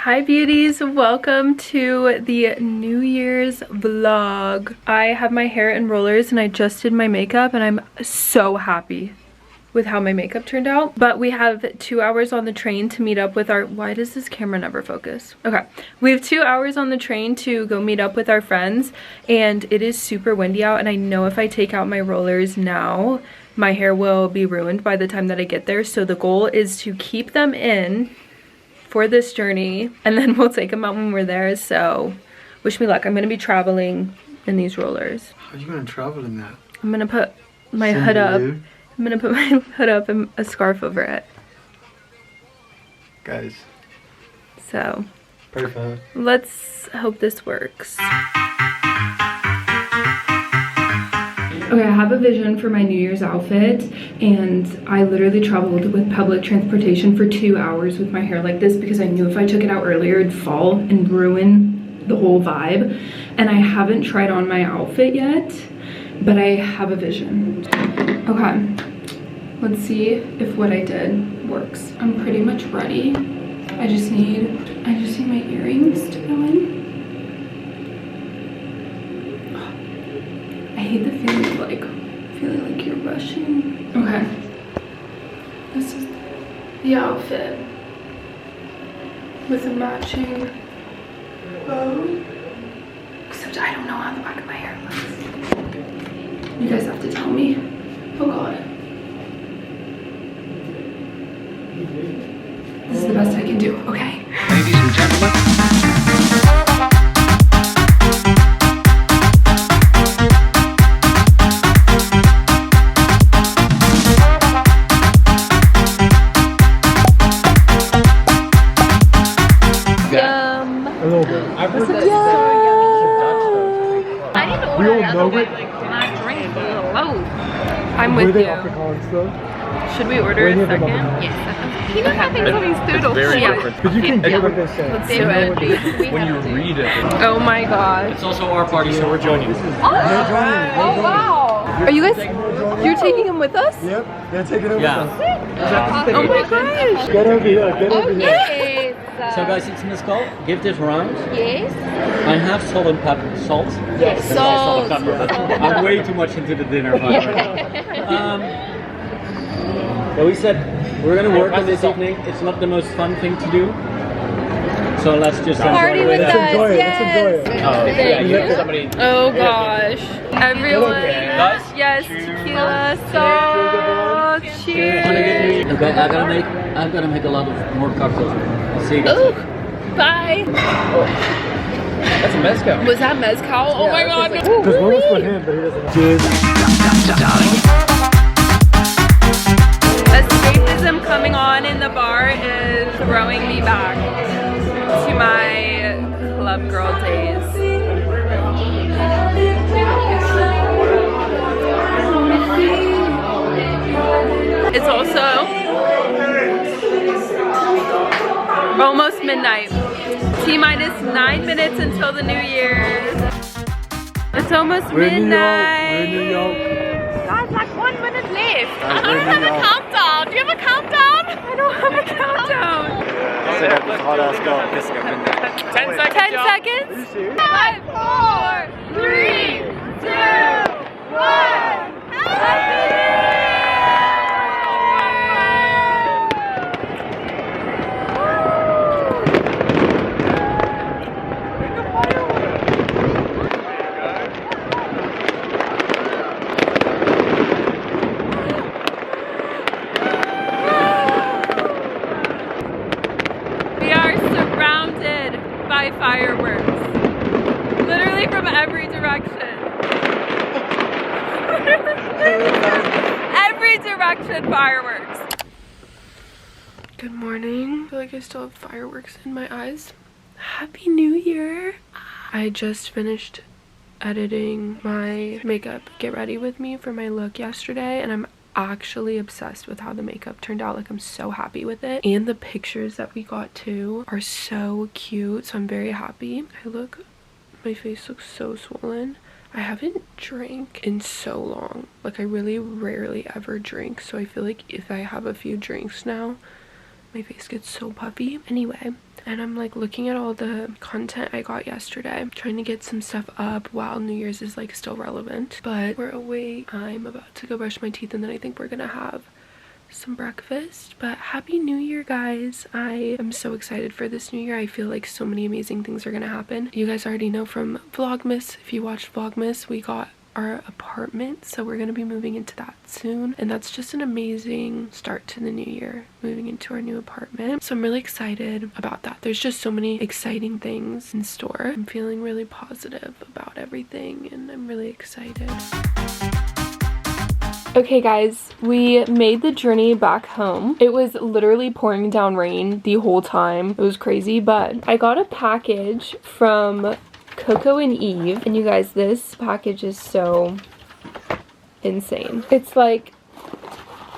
Hi beauties, welcome to the New Year's vlog. I have my hair in rollers and I just did my makeup and I'm so happy with how my makeup turned out. But we have 2 hours on the train to meet up with our— why does this camera never focus? Okay, we have 2 hours on the train to go meet up with our friends and it is super windy out, and I know if I take out my rollers now, my hair will be ruined by the time that I get there. So the goal is to keep them in for this journey and then we'll take them out when we're there. So wish me luck. I'm gonna be traveling in these rollers. How are you gonna travel in that? I'm gonna put my hood up. I'm gonna put my hood up and a scarf over it. Guys. So perfect. Let's hope this works. Okay, I have a vision for my New Year's outfit, and I literally traveled with public transportation for 2 hours with my hair like this because I knew if I took it out earlier it'd fall and ruin the whole vibe. And I haven't tried on my outfit yet, but I have a vision. Okay, let's see if what I did works. I'm pretty much ready. I just need my earrings to go in. I hate the feeling like you're rushing. Okay, this is the outfit with a matching bow. Except I don't know how the back of my hair looks. You guys have to tell me. Oh god. This is the best I can do, okay? Ladies and gentlemen. We all know it. My drink is a little low. I'm with you. Afrikaans though? Should we order a second? Yes. You know how things are these doodles. Very different. Because you can get what they say. Let's do it. When you read it. Oh my god. It's also our party, so we're joining. Oh wow. Are you guys, you're taking him with us? Yep, they're taking it with Yeah. us. Oh my gosh. Get over here, get over here. Yes. So guys, it's Miss Cole. Give this round. Yes. I have salt and pepper. Salt? Yes. Salt and pepper. I'm way too much into the dinner. But we said we're gonna work on this evening. It's not the most fun thing to do. So let's just Party with us. Let's enjoy it, Yes. let's enjoy it. Oh, yeah, you have somebody. Oh gosh. Everyone. Guys, Yes. Tequila. So cheers. Okay, I'm gonna make a lot of more cocktails. I'll see you guys. Ooh. Bye. That's a mezcal. Was that mezcal? Oh my god. Because one was for him, but he doesn't. Cheers. Escapism coming on in the bar is throwing me back to my club girl days. It's also almost midnight. T-minus 9 minutes until the New Year's. It's almost midnight. We're in New York. Guys, like 1 minute left. I don't have a countdown. Do you have a countdown? I don't have a countdown. Hot ass girl kissing at midnight. 10 seconds. 10 seconds. 5, 4, 3, 2, 1. Happy fireworks, literally from every direction. Every direction, fireworks. Good morning. I feel like I still have fireworks in my eyes. Happy New Year. I just finished editing my makeup get ready with me for my look yesterday, and I'm actually obsessed with how the makeup turned out. Like, I'm so happy with it, and the pictures that we got too are so cute, so I'm very happy. My face looks so swollen. I haven't drank in so long. Like, I really rarely ever drink, so I feel like if I have a few drinks now, my face gets so puffy. Anyway, and I'm like looking at all the content I got yesterday, trying to get some stuff up while New Year's is like still relevant. But we're awake. I'm about to go brush my teeth, and then I think we're gonna have some breakfast. But happy New Year, guys. I am so excited for this new year. I feel like so many amazing things are gonna happen. You guys already know from Vlogmas, if you watched Vlogmas, we got our apartment, so we're gonna be moving into that soon, and that's just an amazing start to the new year, moving into our new apartment. So I'm really excited about that. There's just so many exciting things in store. I'm feeling really positive about everything, and I'm really excited. Okay guys, we made the journey back home. It was literally pouring down rain the whole time. It was crazy, but I got a package from Coco and Eve, and you guys, this package is so insane. It's like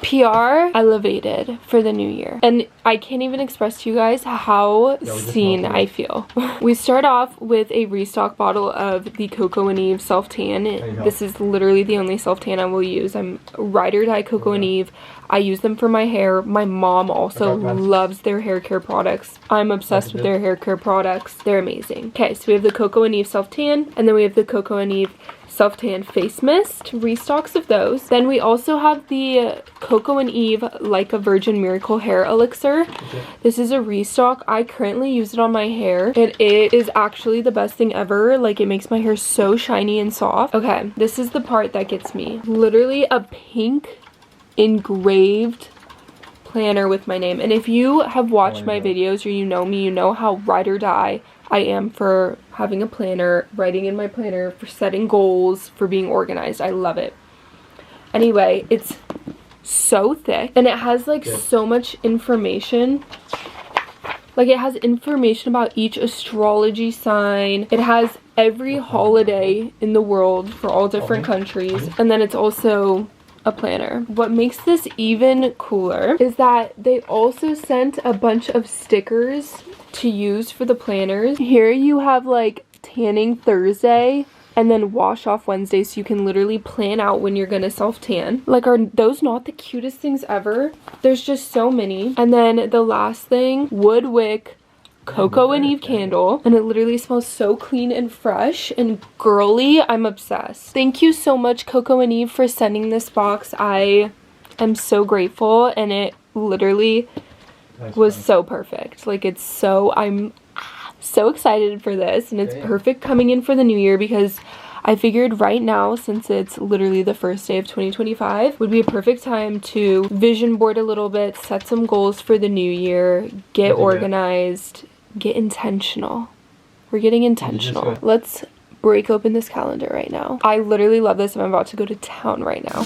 PR elevated for the new year, and I can't even express to you guys how seen I feel. We start off with a restock bottle of the Coco and Eve self tan. This is literally the only self tan I will use. I'm ride or die Coco and Eve. I use them for my hair. My mom also loves their hair care products. I'm obsessed with their hair care products. They're amazing. Okay, so we have the Coco and Eve self tan, and then we have the Coco and Eve self tan face mist, restocks of those. Then we also have the Coco and Eve Like a Virgin Miracle Hair Elixir. This is a restock. I currently use it on my hair, and it is actually the best thing ever. Like, it makes my hair so shiny and soft. Okay, this is the part that gets me. Literally a pink engraved planner with my name. And if you have watched my videos, or you know me, you know how ride or die I am for having a planner, writing in my planner, for setting goals, for being organized. I love it. Anyway, it's so thick, and it has like so much information. Like, it has information about each astrology sign. It has every holiday in the world for all different countries, and then it's also a planner. What makes this even cooler is that they also sent a bunch of stickers to use for the planners. Here you have like tanning Thursday and then wash off Wednesday, so you can literally plan out when you're gonna self tan. Like, are those not the cutest things ever? There's just so many. And then the last thing, wood wick Coco and Eve candle, and it literally smells so clean and fresh and girly. I'm obsessed. Thank you so much, Coco and Eve, for sending this box. I am so grateful, and it literally was so perfect. Like, it's so, I'm so excited for this, and it's perfect coming in for the new year, because I figured right now, since it's literally the first day of 2025, would be a perfect time to vision board a little bit, set some goals for the new year, get organized, get intentional. We're getting intentional. Let's break open this calendar right now. I literally love this, and I'm about to go to town right now.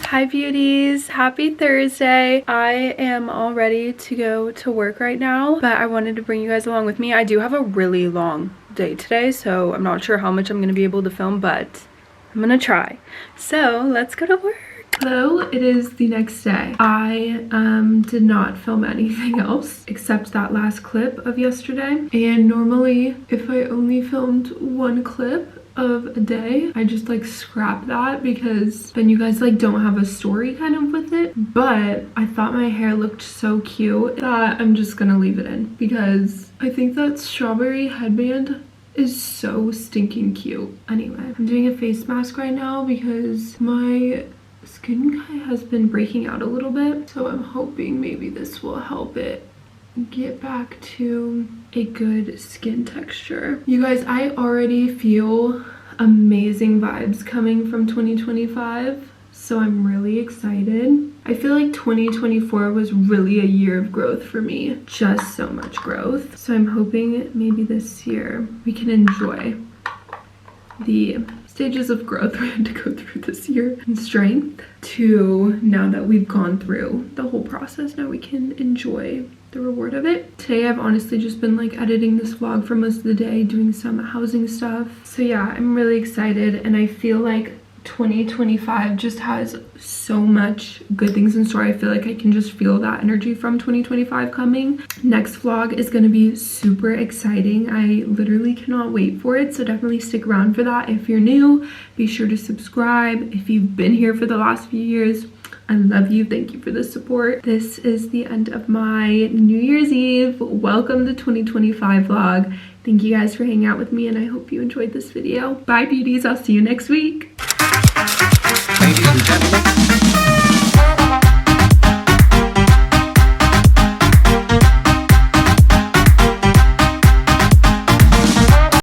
Hi beauties, happy Thursday. I am all ready to go to work right now, but I wanted to bring you guys along with me. I do have a really long day today, so I'm not sure how much I'm gonna be able to film, but I'm gonna try. So let's go to work. Hello, it is the next day. I did not film anything else except that last clip of yesterday, and normally if I only filmed one clip of a day, I just like scrap that, because then you guys like don't have a story kind of with it. But I thought my hair looked so cute that I'm just gonna leave it in, because I think that strawberry headband is so stinking cute. Anyway, I'm doing a face mask right now because my skin has been breaking out a little bit, so I'm hoping maybe this will help it get back to a good skin texture. You guys, I already feel amazing vibes coming from 2025, so I'm really excited. I feel like 2024 was really a year of growth for me, just so much growth. So I'm hoping maybe this year we can enjoy the stages of growth we had to go through this year, and strength, to now that we've gone through the whole process, now we can enjoy the reward of it. Today I've honestly just been like editing this vlog for most of the day, doing some housing stuff. So yeah, I'm really excited, and I feel like 2025 just has so much good things in store. I feel like I can just feel that energy from 2025 coming. Next vlog is going to be super exciting. I literally cannot wait for it, so definitely stick around for that. If you're new, be sure to subscribe. If you've been here for the last few years, I love you. Thank you for the support. This is the end of my New Year's Eve welcome to 2025 vlog. Thank you guys for hanging out with me, and I hope you enjoyed this video. Bye beauties, I'll see you next week.